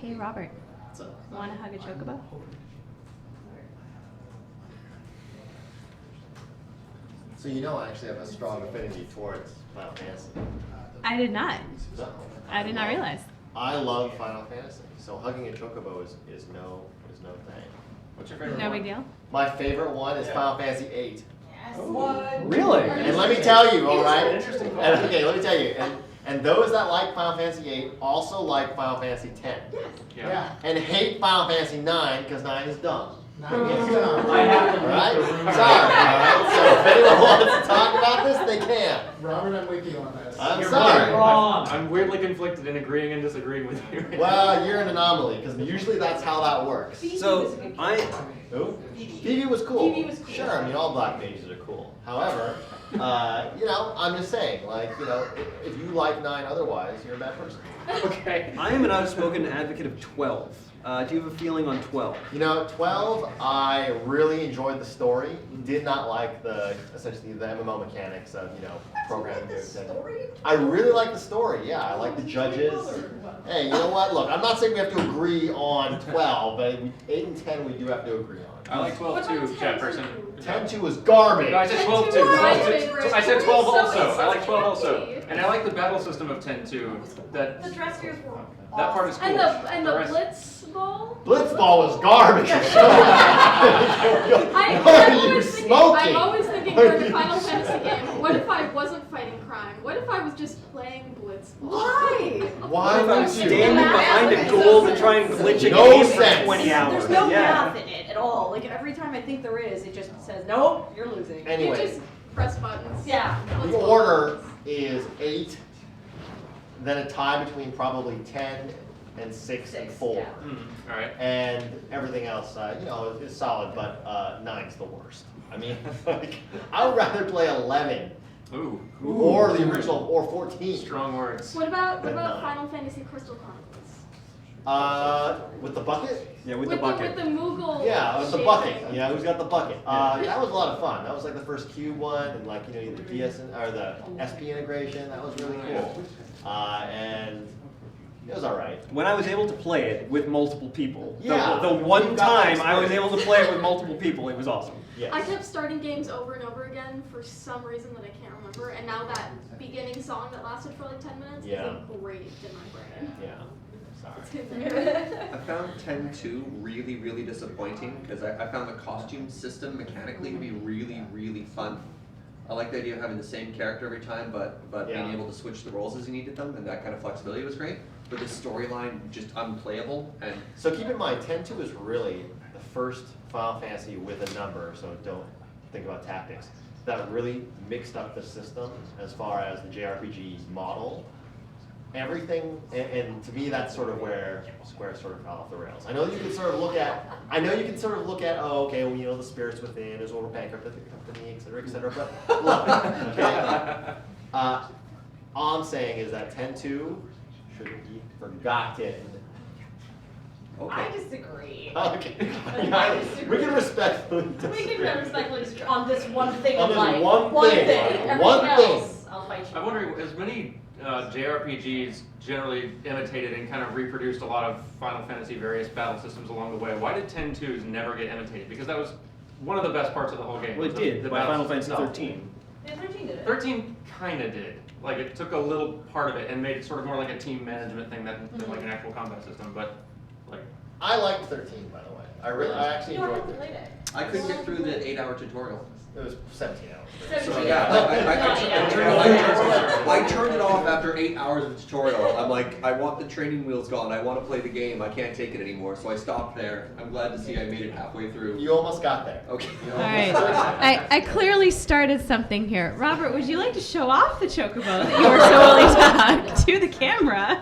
Hey Robert, want to hug a chocobo? So you know I actually have a strong affinity towards Final Fantasy. I did not. No. I did not realize. I love Final Fantasy, so hugging a chocobo is no thing. What's your favorite No one? big deal. My favorite one is Final Fantasy VIII. What? Really? And let me tell you, all right? Interesting. Okay, let me tell you. And those that like Final Fantasy VIII also like Final Fantasy X. Yeah. And hate Final Fantasy IX because 9 is dumb. I have to All right? Sorry. All right? So if anyone wants to talk about this, they can. Robert, I'm with you on this. I'm You're sorry. wrong. I'm weirdly conflicted in agreeing and disagreeing with you. Well, you're an anomaly because usually that's how that works. So Who? Phoebe was cool. Phoebe was cool. Sure, I mean all black mages are cool. However, I'm just saying, if you like 9 otherwise, you're a bad person. Okay. I am an outspoken advocate of 12. Do you have a feeling on 12? 12, I really enjoyed the story. Did not like essentially the MMO mechanics of, programming moves. I really like the story, yeah. I like the judges. Hey, you know what? Look, I'm not saying we have to agree on 12, but 8 and 10 we do have to agree on. I like 12 too, chat person. 10-2 was garbage. No, I said 12 too. 12 I said 12 also. I like 12 also. And I like the battle system of 10 too. The dressers were That part is cool. And the rest- Blitz Ball? Blitzball was garbage. I'm always thinking for the Final Fantasy game, what if I wasn't fighting crime? What if I was just playing Blitzball? Why? Why If I'm would you? standing behind a goal to try and glitch a No game sense. for 20 hours. There's no yeah. math in it at all. Like every time I think there is, it just says, nope, you're losing. You Anyway, just press buttons. Yeah. the order is 8, then a tie between probably 10 and 6 and 4. yeah. All right. And everything else, is solid, but 9's the worst. I mean, I would rather play 11 Ooh. or the original, or 14. Strong words. What about But nine. Final Fantasy Crystal Chronicles? With the bucket? Yeah, with the bucket. With the Moogle. Yeah, with the shape bucket. thing. Yeah, who's got the bucket? That was a lot of fun. That was like the first Cube one, and the DS or the SP integration. That was really cool. And it was all right. When I was able to play it with multiple people, Yeah, the you one got that time I was experience. able to play it with multiple people, it was awesome. Yes. I kept starting games over and over again for some reason that I can't remember, and now that beginning song that lasted for like 10 minutes Yeah. is engraved in my brain. Yeah. Sorry. It's in there. I found 10-2 really, really disappointing because I found the costume system mechanically to be really, really fun. I like the idea of having the same character every time, but being Yeah. able to switch the roles as you needed them, and that kind of flexibility was great. But the storyline just unplayable, and So keep in mind, 10-2 is really the first Final Fantasy with a number, so don't think about tactics, that really mixed up the system as far as the JRPG model. Everything, and to me, that's sort of where Square sort of fell off the rails. I know you can sort of look at, oh, okay, well, the spirits within is over bankrupt at the company, et cetera, but look, okay? All I'm saying is that 10-2 should be forgotten. I disagree. Okay. We can respectfully disagree. We can respectfully disagree on this one thing On in this life. one thing. Everything One else, I'll fight you. I'm wondering, as many JRPGs generally imitated and kind of reproduced a lot of Final Fantasy various battle systems along the way, why did 10-2s never get imitated? Because that was one of the best parts of the whole game. Well, it was did the by battle Final Fantasy system. 13. Yeah, 13 did it. 13 kind of did. Like, it took a little part of it and made it sort of more like a team management thing than like an actual combat system, but like... I liked 13, by the way. I actually You don't have enjoyed to it. play it. I couldn't get through the 8-hour tutorial. It was 17 hours. 17 So hours. yeah, I turned it off after 8 hours of tutorial. I'm like, I want the training wheels gone. I want to play the game. I can't take it anymore. So I stopped there. I'm glad to see I made it halfway through. You almost got there. Okay. All right. I clearly started something here. Robert, would you like to show off the chocobo that you were so willing to hug to the camera?